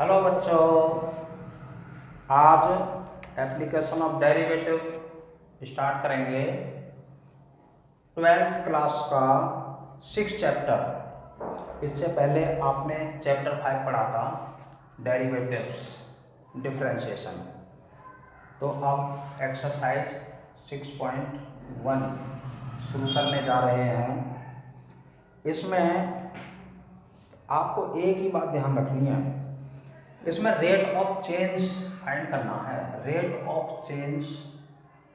Hello बच्चों, आज application of derivative start करेंगे। 12th क्लास का 6 चैप्टर। इससे पहले आपने चैप्टर 5 पढ़ा था, डेरिवेटिव्स डिफरेंशिएशन। तो अब एक्सरसाइज 6.1 शुरू करने जा रहे हैं। इसमें आपको एक ही बात ध्यान रखनी है, इसमें रेट ऑफ चेंज फाइंड करना है। रेट ऑफ चेंज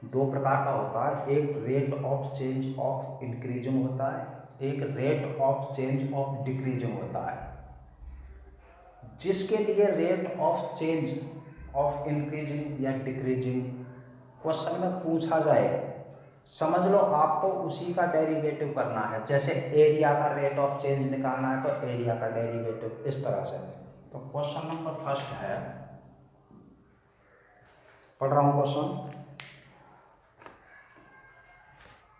दो प्रकार का होता है, एक rate of change of increasing होता है, एक rate of change of decreasing होता है। जिसके लिए rate of change of increasing या डिक्रीजिंग क्वेश्चन में पूछा जाए, समझ लो आपको उसी का डेरिवेटिव करना है। जैसे एरिया का रेट ऑफ चेंज निकालना है तो एरिया का डेरिवेटिव इस तरह से। तो क्वेश्चन नंबर फर्स्ट है, पढ़ रहा हूं question.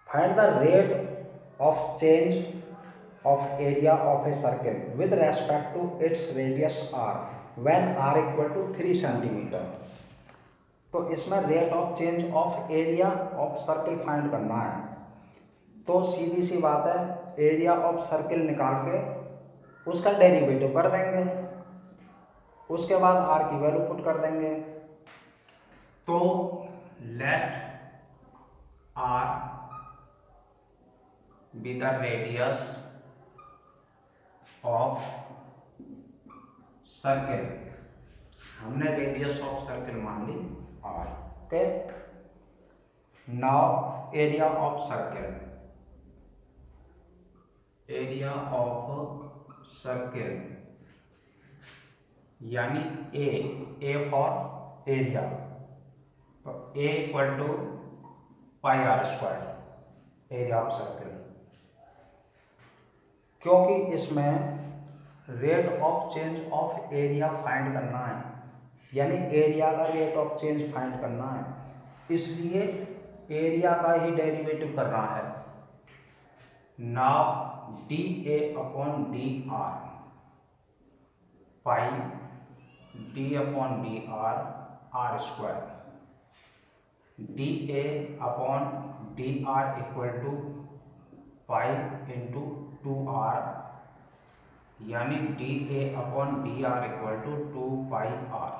Find the rate of change of area of a circle with respect to its radius R when R equal to 3 centimeter. तो इसमें rate of change of area of circle find करना है। तो सीधी सी बात है, एरिया ऑफ सर्किल निकाल के उसका डेरिवेटिव कर देंगे, उसके बाद आर की वैल्यू पुट कर देंगे। तो let R be the radius of circle. हमने रेडियस ऑफ सर्किल मान ली R. Okay, now area of circle, area of circle यानी ए फॉर एरिया, तो A equal to pi R square area of circle. क्योंकि इसमें rate of change of area find करना है, यानी एरिया का रेट ऑफ चेंज फाइंड करना है, इसलिए एरिया का ही डेरिवेटिव करना है। Now d A upon D R, pi d upon D r r square, d A upon D r equal to pi into 2r, यानी d A upon D r equal to 2 pi r.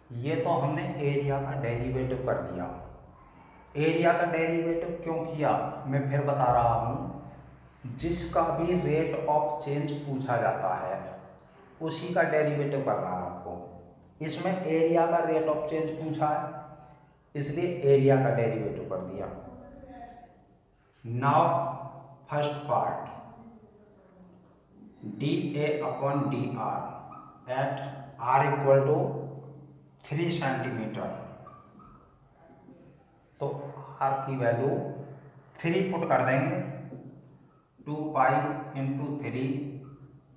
ये तो हमने area का derivative कर दिया। Area का derivative क्यों किया मैं फिर बता रहा हूँ। जिसका भी रेट ऑफ चेंज पूछा जाता है उसी का डेरिवेटिव करना है आपको। इसमें एरिया का रेट ऑफ चेंज पूछा है, इसलिए एरिया का डेरिवेटिव कर दिया। Now first part, d A upon D r at are equal to 3 centimeter. तो आर की वैल्यू 3 पुट कर देंगे, 2 पाई इंटू 3,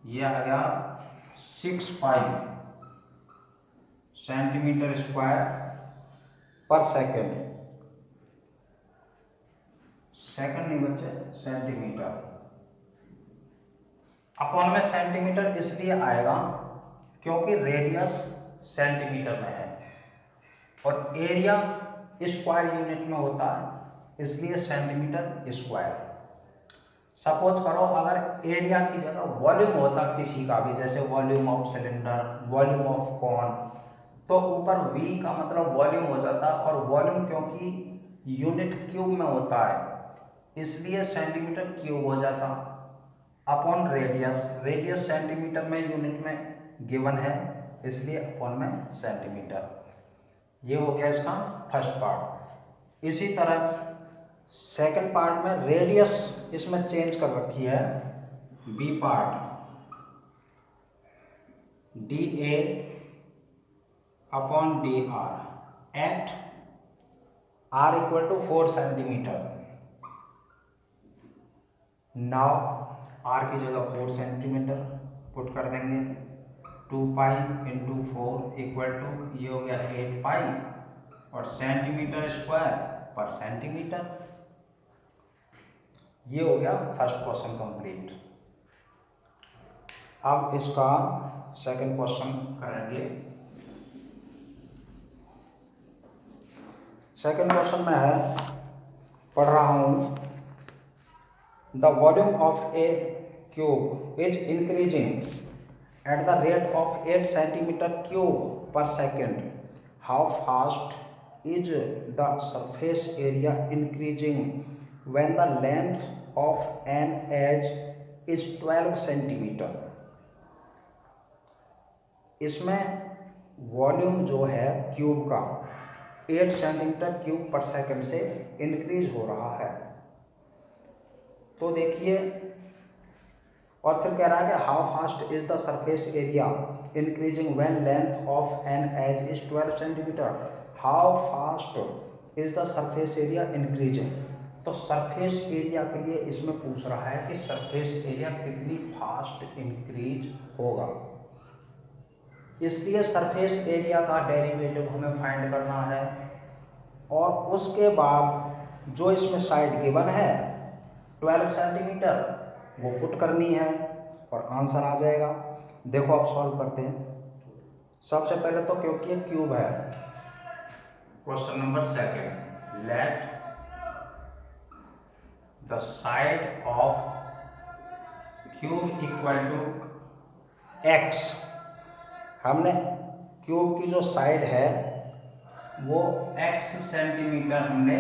यह आ गया 6 पाई सेंटीमीटर स्क्वायर पर सेकेंड। सेकंड नहीं बच्चे, सेंटीमीटर। अपॉन में सेंटीमीटर इसलिए आएगा क्योंकि रेडियस सेंटीमीटर में है और एरिया स्क्वायर यूनिट में होता है, इसलिए सेंटीमीटर स्क्वायर। सपोज करो अगर एरिया की जगह वॉल्यूम होता किसी का भी, जैसे volume of cylinder, volume of cone, तो ऊपर V का मतलब वॉल्यूम हो जाता, और वॉल्यूम क्योंकि यूनिट क्यूब में होता है इसलिए सेंटीमीटर क्यूब हो जाता। अपॉन रेडियस, रेडियस सेंटीमीटर में यूनिट में गिवन है, इसलिए अपॉन में सेंटीमीटर। ये हो गया इसका फर्स्ट पार्ट। इसी तरह सेकंड पार्ट में रेडियस इसमें चेंज कर रखी है। B part, d A upon D r at are equal to 4 centimeter. Now r की जगह 4 सेंटीमीटर पुट कर देंगे, 2 पाई इंटू 4 इक्वल टू, ये हो गया 8 पाई और सेंटीमीटर स्क्वायर पर सेंटीमीटर। ये हो गया फर्स्ट क्वेश्चन कंप्लीट। अब इसका सेकंड क्वेश्चन करेंगे। सेकंड क्वेश्चन में है, पढ़ रहा हूँ, the volume of a cube is increasing at the rate of 8 centimetre cube per second. How fast is the surface area increasing when the length of an edge is 12 centimetre. इसमें volume जो है cube का 8 centimetre cube पर second से increase हो रहा है। तो देखिए, और फिर कह रहा है कि how fast is the surface area increasing when length of an edge is 12 centimeter. How fast is the surface area increasing. तो सरफेस एरिया के लिए इसमें पूछ रहा है कि सरफेस एरिया कितनी फास्ट इंक्रीज होगा। इसलिए सरफेस एरिया का डेरिवेटिव हमें फाइंड करना है, और उसके बाद जो इसमें साइड गिवन है 12 सेंटीमीटर वो पुट करनी है और आंसर आ जाएगा। देखो अब सॉल्व करते हैं। सबसे पहले तो क्योंकि ये क्यूब है, question number second, let the side of cube equal to x. हमने क्यूब की जो साइड है वो x सेंटीमीटर हमने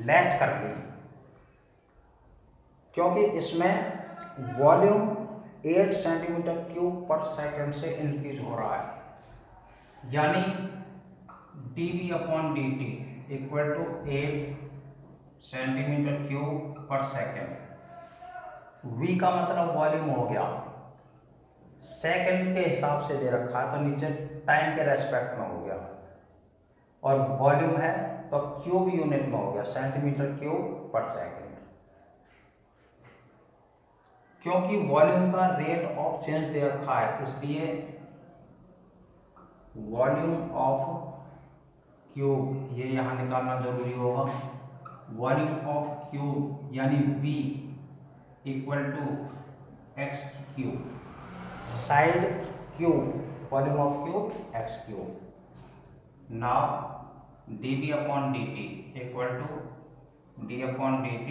लेट कर ली, क्योंकि इसमें वॉल्यूम 8 सेंटीमीटर क्यूब पर सेकंड से इंक्रीज हो रहा है, यानी dv upon dt equal to 8 centimetre cube पर सेकंड। v का मतलब वॉल्यूम हो गया, सेकंड के हिसाब से दे रखा है तो नीचे टाइम के रेस्पेक्ट में हो गया, और वॉल्यूम है तो क्यूब यूनिट में हो गया, सेंटीमीटर क्यूब पर सेकंड। क्योंकि वॉल्यूम का रेट ऑफ चेंज दे रखा है, इसलिए वॉल्यूम ऑफ क्यूब ये यहां निकालना जरूरी होगा। वॉल्यूम ऑफ क्यूब यानी v equal to x cube, side cube, volume of cube x cube. Now dv upon dt equal to d upon dt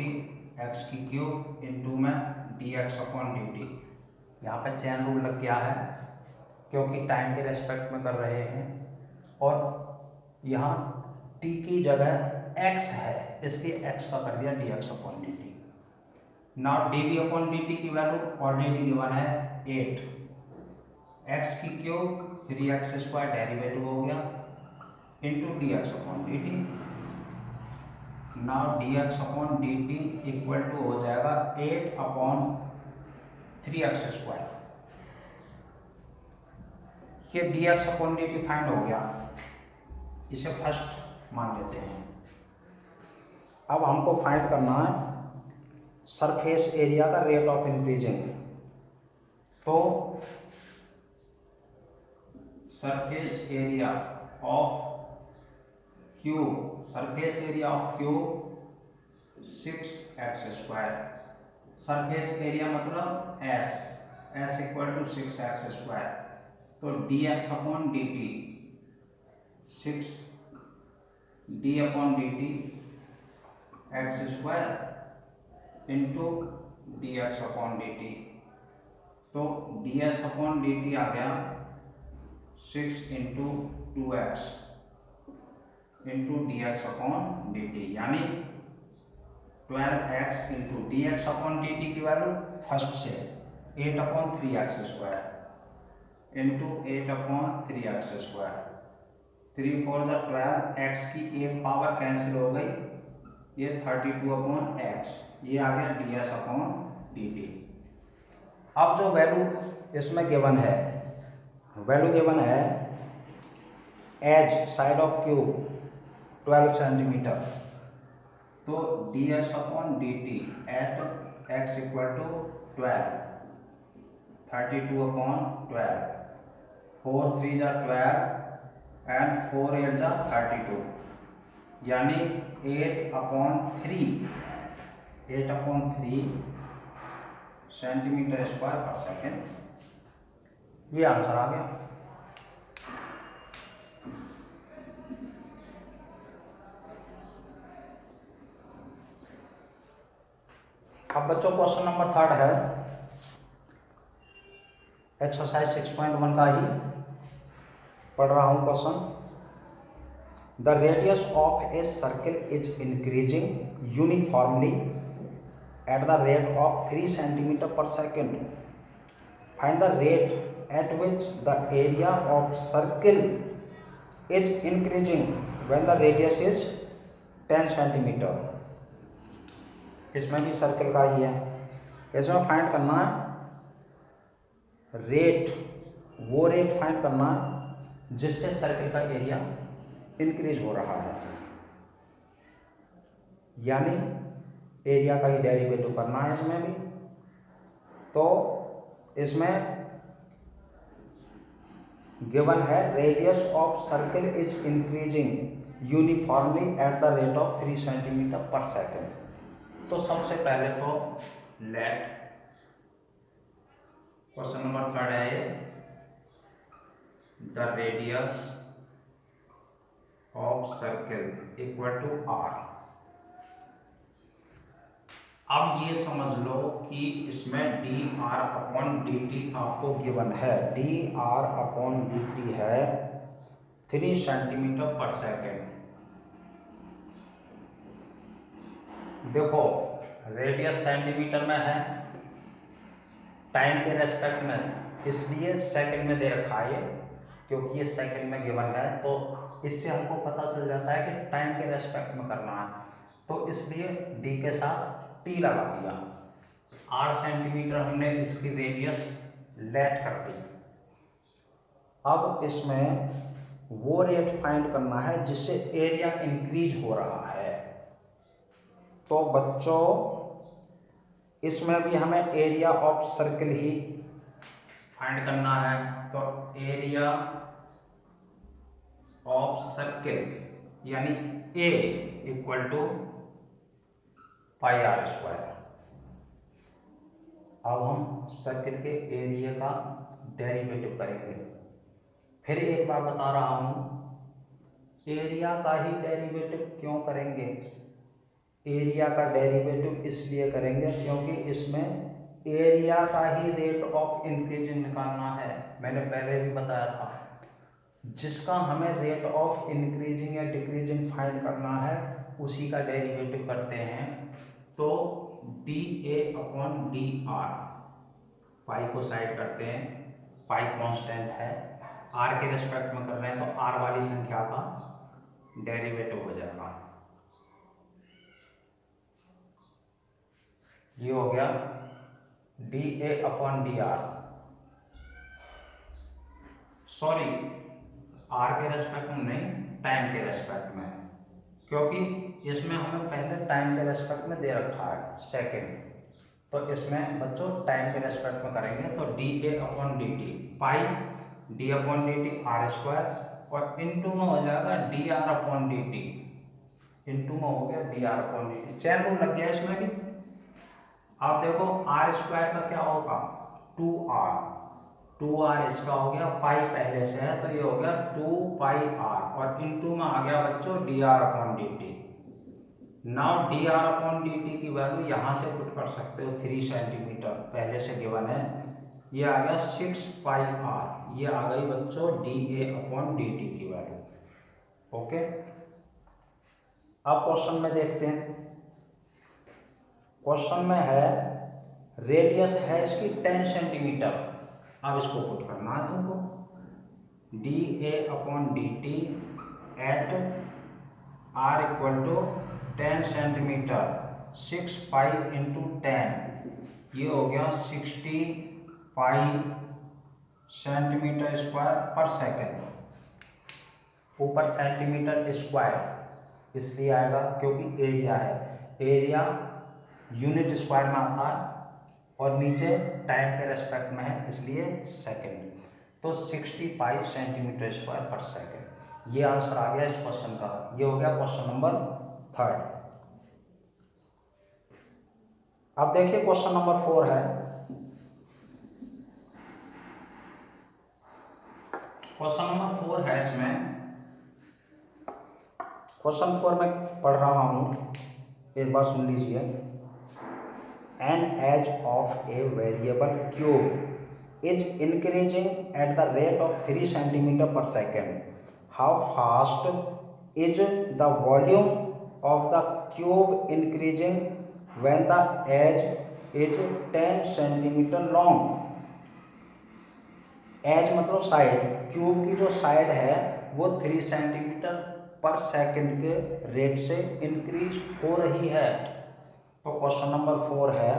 x की क्यूब इंटू में dx अपॉन dt। यहाँ पे चेन रूल लग गया है क्योंकि time के रेस्पेक्ट में कर रहे हैं, और यहाँ t की जगह x है इसलिए x का कर दिया dx upon dt। Now dv upon dt की वैल्यू ऑलरेडी गिवन है 8, x की क्यूब 3x स्क्वायर डेरिवेटिव हो गया into dx upon dt। Now dx upon dt equal to हो जाएगा 8 अपॉन 3x स्क्वायर। ये dx अपॉन dt फाइंड हो गया, इसे फर्स्ट मान लेते हैं। अब हमको फाइंड करना है सरफेस एरिया का रेट ऑफ इंक्रीजिंग। तो surface area of cube, surface area of cube 6x square, surface area मतलब s equal to 6x square. तो dx upon dt 6d upon dt x square into dx upon dt। तो ds upon dt आ गया 6 into 2x into dx upon dt, यानी 12x into dx upon dt की value first से 8 upon 3x square into 8 upon 3x square. 3 4 जा 12, x की एक power cancel हो गई, ये 32 अपॉन x, ये आ गया ds अपॉन dt। अब जो वैल्यू इसमें गिवन है, वैल्यू गिवन है as side of cube 12 centimeter. तो ds upon dt at x equal to 12, 32 upon 12, 4 3 जा 12 एंड 4 8 जा 32, यानी 8 अपॉन 3 सेंटीमीटर स्क्वायर पर सेकेंड। ये आंसर आ गया। अब बच्चों क्वेश्चन नंबर 3 है एक्सरसाइज 6.1 का ही पढ़ रहा हूं question. The radius of a circle is increasing uniformly at the rate of 3 centimetre per second. Find the rate at which the area of circle is increasing when the radius is 10 centimetre. इसमें भी circle का ही है। इसमें find करना है rate, वो rate find करना है जिससे सर्किल का एरिया इंक्रीज हो रहा है, यानी एरिया का ही डेरिवेटिव करना है इसमें भी। तो इसमें गिवन है radius of circle is increasing uniformly at the rate of 3 centimetre per second. तो सबसे पहले तो लेट क्वेश्चन नंबर 3 है ये, the radius of circle equal to are. अब ये समझ लो कि इसमें d are upon D t आपको गिवन है। D are upon D t है 3 सेंटीमीटर पर सेकेंड। देखो रेडियस सेंटीमीटर में है, टाइम के रेस्पेक्ट में, इसलिए सेकंड में दे रखा है क्योंकि ये सेकंड में गिवन है। तो इससे हमको पता चल जाता है कि टाइम के रेस्पेक्ट में करना है, तो इसलिए डी के साथ टी लगा दिया। 8 सेंटीमीटर हमने इसकी रेडियस लेट कर दी। अब इसमें वो रेट फाइंड करना है जिससे एरिया इंक्रीज हो रहा है। तो बच्चों इसमें भी हमें एरिया ऑफ सर्किल ही फाइंड करना है। तो एरिया ऑफ सर्किल यानी A equal to pi R square. अब हम सर्किल के एरिया का डेरिवेटिव करेंगे। फिर एक बार बता रहा हूं, एरिया का ही डेरिवेटिव क्यों करेंगे? एरिया का डेरिवेटिव इसलिए करेंगे क्योंकि इसमें एरिया का ही रेट ऑफ इंक्रीजिंग निकालना है। मैंने पहले भी बताया था, जिसका हमें रेट ऑफ इंक्रीजिंग या डिक्रीजिंग फाइंड करना है उसी का डेरिवेटिव करते हैं। तो D A upon D R, pi को साइड करते हैं, पाई कांस्टेंट है, आर के रेस्पेक्ट में कर रहे हैं तो आर वाली संख्या का डेरिवेटिव हो जाएगा। ये हो गया D A upon D R, sorry R के रेस्पेक्ट में नहीं, टाइम के रेस्पेक्ट में, क्योंकि इसमें हमें पहले टाइम के रेस्पेक्ट में दे रखा है सेकेंड। तो इसमें बच्चों टाइम के रेस्पेक्ट में करेंगे तो D A upon D T, pi d upon D T are square, और इनटू में हो जाएगा D R upon D T, into में हो गया D R upon D T. Chain rule लग गया इसमें भी। आप देखो आर स्क्वायर का क्या होगा 2r, 2r इसका हो गया, पाई पहले से है तो ये हो गया 2 पाई r, और इनटू में आ गया बच्चों dr upon dt। Now dr upon dt की वैल्यू यहाँ से पुट कर सकते हो 3 सेंटीमीटर पहले से गिवन है, ये आ गया 6 पाई r, ये आ गई बच्चों dA अपॉन dt की वैल्यू। ओके, अब क्वेश्चन में देखते हैं। क्वेश्चन में है रेडियस है इसकी 10 सेंटीमीटर। अब इसको पुट करना है तुमको, D A upon D T at are equal to 10 centimetre, 6 pi into 10, ये हो गया 60 पाई सेंटीमीटर स्क्वायर पर सेकेंड। ऊपर सेंटीमीटर स्क्वायर इसलिए आएगा क्योंकि एरिया है, एरिया यूनिट स्क्वायर में आता है और नीचे टाइम के रेस्पेक्ट में है इसलिए सेकेंड। तो 60 पाई सेंटीमीटर स्क्वायर पर सेकेंड, ये आंसर आ गया इस क्वेश्चन का। ये हो गया क्वेश्चन नंबर 3। अब देखिए क्वेश्चन नंबर 4 है, क्वेश्चन नंबर 4 है इसमें। क्वेश्चन 4 में पढ़ रहा हूँ, एक बार सुन लीजिए। An edge of a variable cube is increasing at the rate of 3 centimetre per second. How fast is the volume of the cube increasing when the edge is 10 centimetre long. Edge मतलब side, cube की जो side है वो 3 centimetre पर second के rate से increase हो रही है। तो क्वेश्चन नंबर 4 है।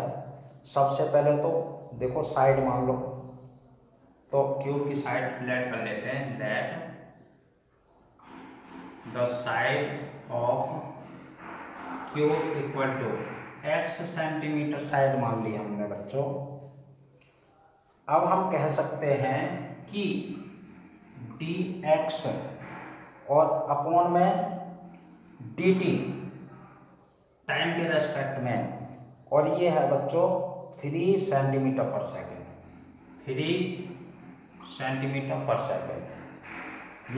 सबसे पहले तो देखो साइड मान लो, तो क्यूब की साइड लेट कर लेते हैं। Let the side of cube equal to x centimetre side मान ली हमने बच्चों। अब हम कह सकते हैं कि dx और अपॉन में dt टाइम के रेस्पेक्ट में, और ये है बच्चों 3 centimetre per second. 3 centimetre per second.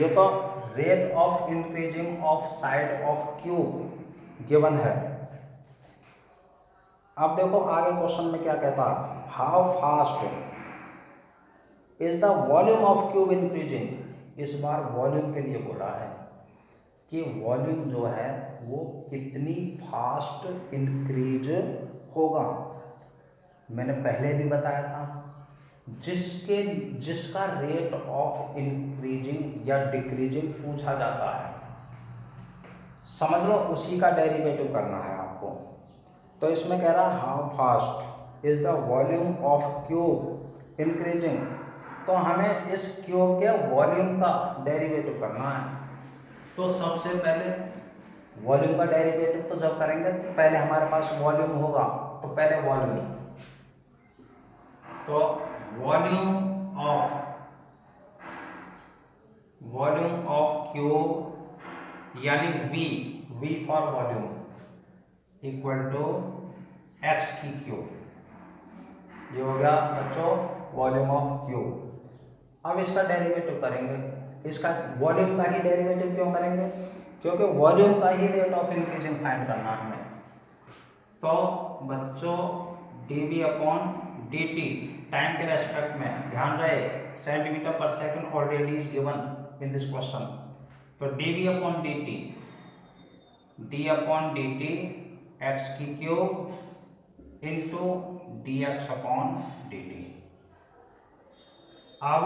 ये तो rate of increasing of side of cube given है। अब देखो आगे क्वेश्चन में क्या कहता है, how fast is the volume of cube increasing. इस बार वॉल्यूम के लिए बोला है कि वॉल्यूम जो है वो कितनी फास्ट इंक्रीज होगा। मैंने पहले भी बताया था, जिसका रेट ऑफ इंक्रीजिंग या डिक्रीजिंग पूछा जाता है, समझ लो उसी का डेरिवेटिव करना है आपको। तो इसमें कह रहा है how fast is the volume of cube increasing. तो हमें इस क्यूब के वॉल्यूम का डेरिवेटिव करना है। तो सबसे पहले वॉल्यूम का डेरिवेटिव तो जब करेंगे तो पहले हमारे पास वॉल्यूम होगा, तो पहले वॉल्यूम, तो वॉल्यूम ऑफ क्यूब यानी V for volume equal to x की क्यूब। ये हो गया बच्चों वॉल्यूम ऑफ क्यूब। अब इसका डेरिवेटिव करेंगे। इसका वॉल्यूम का ही डेरिवेटिव क्यों करेंगे, क्योंकि वॉल्यूम का ही रेट ऑफ इंक्रीजिंग फाइंड करना है हमें। तो बच्चों dv अपॉन dt टाइम के रेस्पेक्ट में, ध्यान रहे सेंटीमीटर पर second already is given in this question. तो dv upon dt, d upon dt x की cube into dx upon dt। अब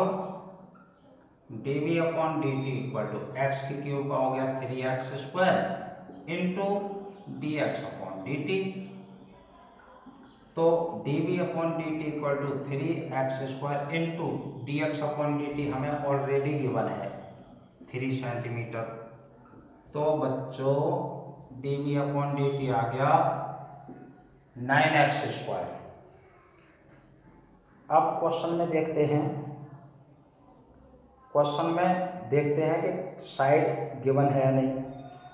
dv upon dt equal to x की cube का हो गया 3x square into dx upon dt। तो dv upon dt equal to 3x square into dx upon dt हमें already given है 3 centimeter. तो बच्चों dv अपॉन dt आ गया 9x स्क्वायर। अब क्वेश्चन में देखते हैं, क्वेश्चन में देखते हैं कि साइड गिवन है या नहीं।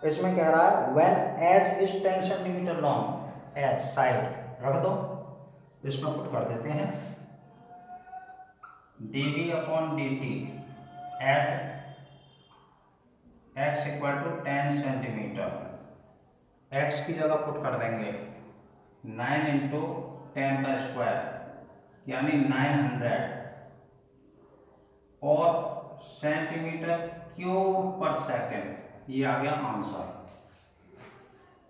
इसमें कह रहा है when edge is 10 centimetre long. Edge side रख दो, इसमें पुट कर देते हैं dv upon dt at x equal to 10 centimetre. x की जगह पुट कर देंगे 9 इंटू 10 का स्क्वायर यानी 900 और सेंटीमीटर क्यूब पर सेकंड। ये आ गया आंसर,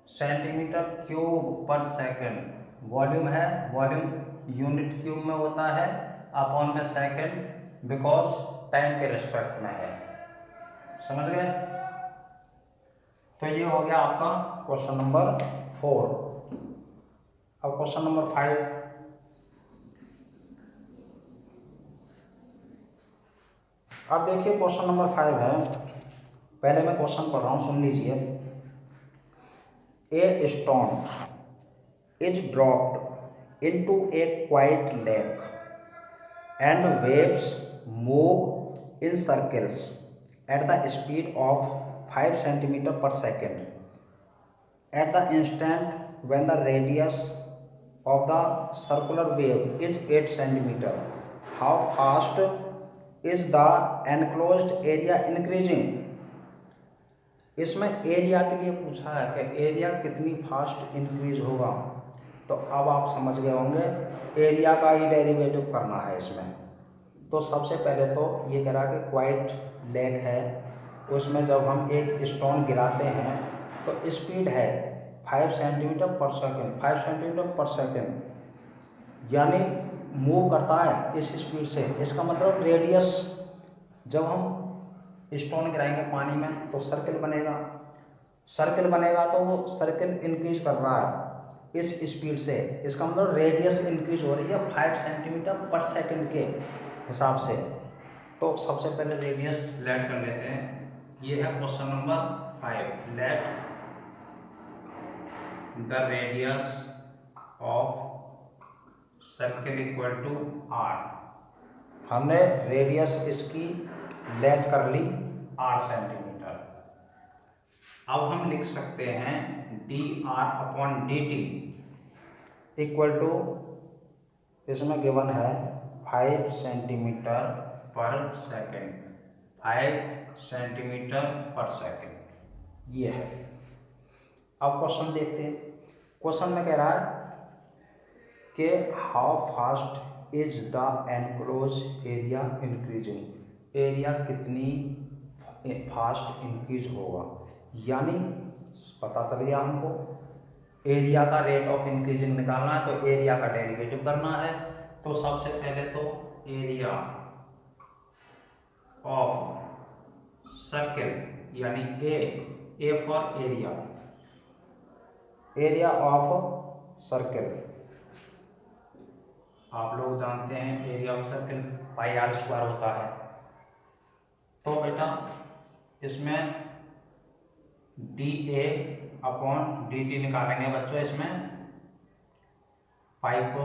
सेंटीमीटर क्यूब पर सेकंड। वॉल्यूम है, वॉल्यूम यूनिट क्यूब में होता है, अपॉन में सेकंड बिकॉज टाइम के रिस्पेक्ट में है। समझ गए। तो ये हो गया आपका क्वेश्चन नंबर 4। अब क्वेश्चन नंबर 5। अब देखिए क्वेश्चन नंबर 5 है। पहले मैं क्वेश्चन पढ़ रहा हूँ, सुन लीजिए। A stone is dropped into a quite lake and waves move in circles at the speed of 5 centimetre per second at the instant when the radius of the circular wave is 8 centimetre. How fast is the enclosed area increasing. इसमें area के लिए पूछा है कि area कितनी fast increase होगा। तो अब आप समझ गए होंगे एरिया का ही डेरिवेटिव करना है इसमें। तो सबसे पहले तो ये कह रहा है कि क्वाइट लेक है, उसमें जब हम एक स्टोन गिराते हैं तो स्पीड है 5 centimetre per second, 5 centimetre per second, यानी मूव करता है इस स्पीड से। इसका मतलब रेडियस, जब हम स्टोन गिराएंगे पानी में तो सर्किल बनेगा, सर्किल बनेगा तो वो सर्किल इंक्रीज कर रहा है इस स्पीड से। इसका मतलब रेडियस इंक्रीज हो रही है 5 सेंटीमीटर पर सेकेंड के हिसाब से। तो सबसे पहले रेडियस लेट कर लेते हैं। ये है question number 5। Let the radius of circle equal to r। हमने रेडियस इसकी लेट कर ली r सेंटीमीटर। अब हम लिख सकते हैं dr/dt इक्वल टू, इसमें गिवन है 5 centimetre per second, 5 centimetre per second ये है। अब क्वेश्चन देखते हैं। क्वेश्चन में कह रहा है कि how fast is the enclose area increasing. Area कितनी फास्ट इंक्रीज होगा, यानी पता चल गया हमको एरिया का रेट ऑफ इंक्रीजिंग निकालना है तो एरिया का डेरिवेटिव करना है। तो सबसे पहले तो एरिया ऑफ सर्किल यानी A for area, area of circle आप लोग जानते हैं area of circle pi r square होता है। तो बेटा इसमें dA/dt निकालेंगे बच्चों। इसमें पाई को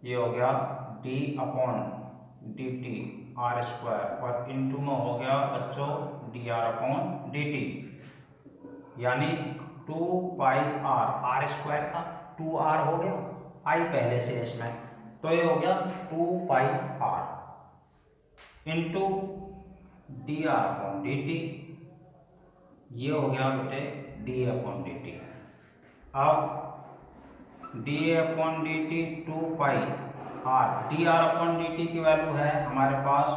ये हो गया d/dt r स्क्वायर और इंटू में हो गया बच्चों dr/dt, यानी 2πr, r स्क्वायर का 2r हो गया, i पहले से इसमें, तो ये हो गया 2πr इंटू dr/dt, ये हो गया बेटे dA/dt। अब dA/dt 2πr, dr/dt की वैल्यू है हमारे पास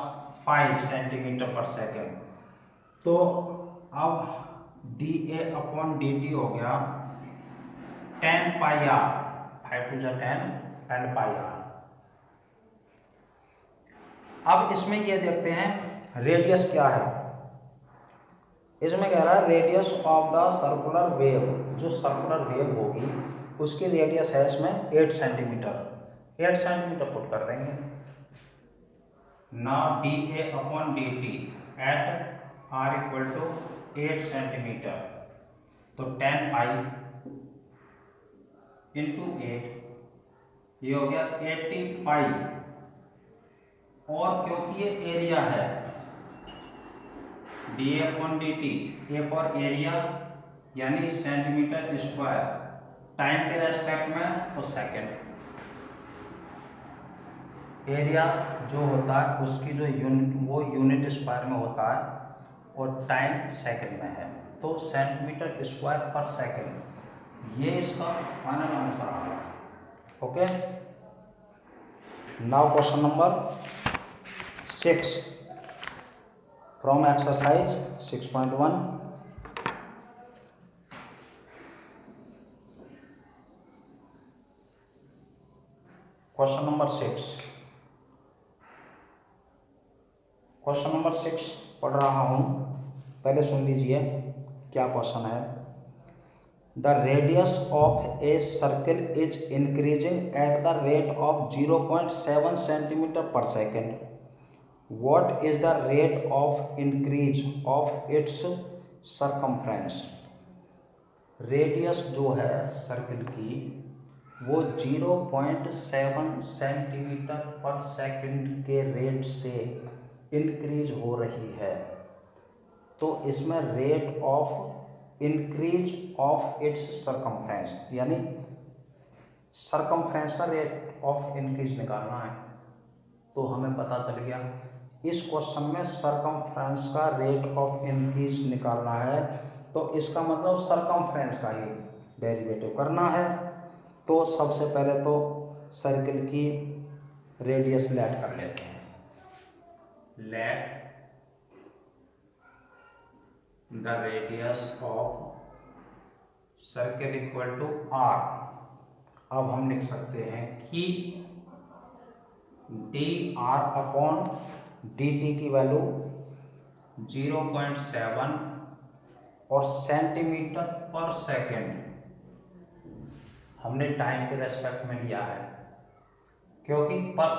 5 सेंटीमीटर पर सेकेंड। तो अब dA/dt हो गया 10πr, 5 to 10 and πr। अब इसमें ये देखते हैं रेडियस क्या है। इसमें कह रहा है radius of the circular wave, जो सर्कुलर वेव होगी उसकी रेडियस है इसमें 8 सेंटीमीटर। 8 सेंटीमीटर पुट कर देंगे। Now dA/dt at r equal to 8 centimetre, तो 10π इंटू 8, ये हो गया 80π। और क्योंकि ये एरिया है dA/dt, ए फॉर एरिया यानी सेंटीमीटर स्क्वायर, टाइम के रेस्पेक्ट में तो सेकेंड। एरिया जो होता है उसकी जो यूनिट वो यूनिट स्क्वायर में होता है और टाइम सेकेंड में है, तो सेंटीमीटर स्क्वायर पर सेकेंड ये इसका फाइनल आंसर आ गया। Okay, now question number 6 from exercise 6.1। Question number 6, question number 6 पढ़ रहा हूँ, पहले सुन लीजिए क्या क्वेश्चन है। The radius of a circle is increasing at the rate of 0.7 centimetre per second. What is the rate of increase of its circumference? Radius जो है circle की वो 0.7 सेंटीमीटर पर सेकंड के रेट से इंक्रीज हो रही है। तो इसमें rate of increase of its circumference, यानी सरकमफ्रेंस का रेट ऑफ इंक्रीज निकालना है। तो हमें पता चल गया इस क्वेश्चन में सरकमफ्रेंस का रेट ऑफ इंक्रीज निकालना है, तो इसका मतलब सरकमफ्रेंस का ही डेरिवेटिव करना है। तो सबसे पहले तो सर्किल की रेडियस लेट कर लेते हैं। Let the radius of circle equal to are. अब हम लिख सकते हैं कि D are upon D T की वैल्यू 0.7 और सेंटीमीटर पर सेकेंड हमने टाइम के रेस्पेक्ट में लिया है, क्योंकि पर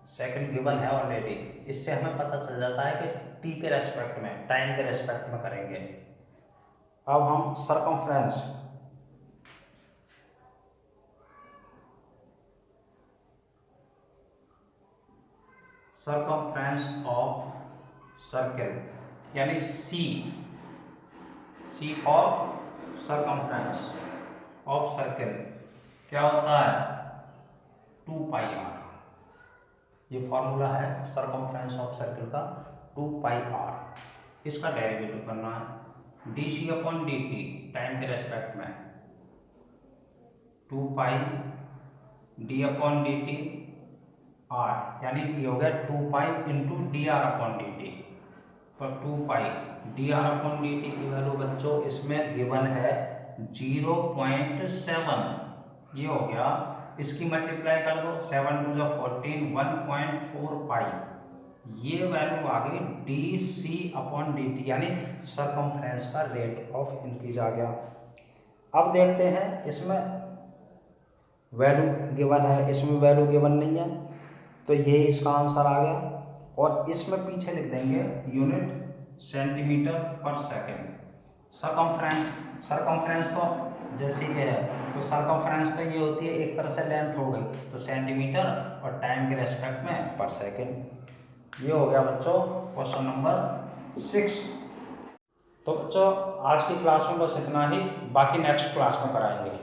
सेकंड गिवन है ऑलरेडी। इससे हमें पता चल जाता है कि टी के रेस्पेक्ट में, टाइम के रेस्पेक्ट में करेंगे। अब हम सरकमफ्रेंस ऑफ सर्किल यानी सी फॉर सरकमफ्रेंस ऑफ सर्किल क्या होता है 2πr। ये फॉर्मूला है सरकमफ्रेंस ऑफ सर्किल का 2πr। इसका डेरिवेटिव करना है D C upon D T time के रेस्पेक्ट में 2π D upon D T R, यानी ये हो गया 2π into D are upon D T. तो 2π D are upon D T की वैल्यू बच्चों इसमें गिवन है 0.7। ये हो गया, इसकी मल्टीप्लाई कर दो 7 2 14 1.4π। ये वैल्यू आ गई D C upon D T, यानी सरकमफ्रेंस का रेट ऑफ इंक्रीज आ गया। अब देखते हैं इसमें वैल्यू गिवन है, इसमें वैल्यू गिवन नहीं है, तो ये इसका आंसर आ गया। और इसमें पीछे लिख देंगे unit centimetre per second. Circumference तो जैसे कि है, तो सरकमफ्रेंस तो ये होती है एक तरह से लेंथ हो गई, तो सेंटीमीटर और टाइम के रेस्पेक्ट में पर सेकेंड। ये हो गया बच्चों क्वेश्चन नंबर 6। तो बच्चों आज की क्लास में बस इतना ही, बाकी नेक्स्ट क्लास में कराएंगे।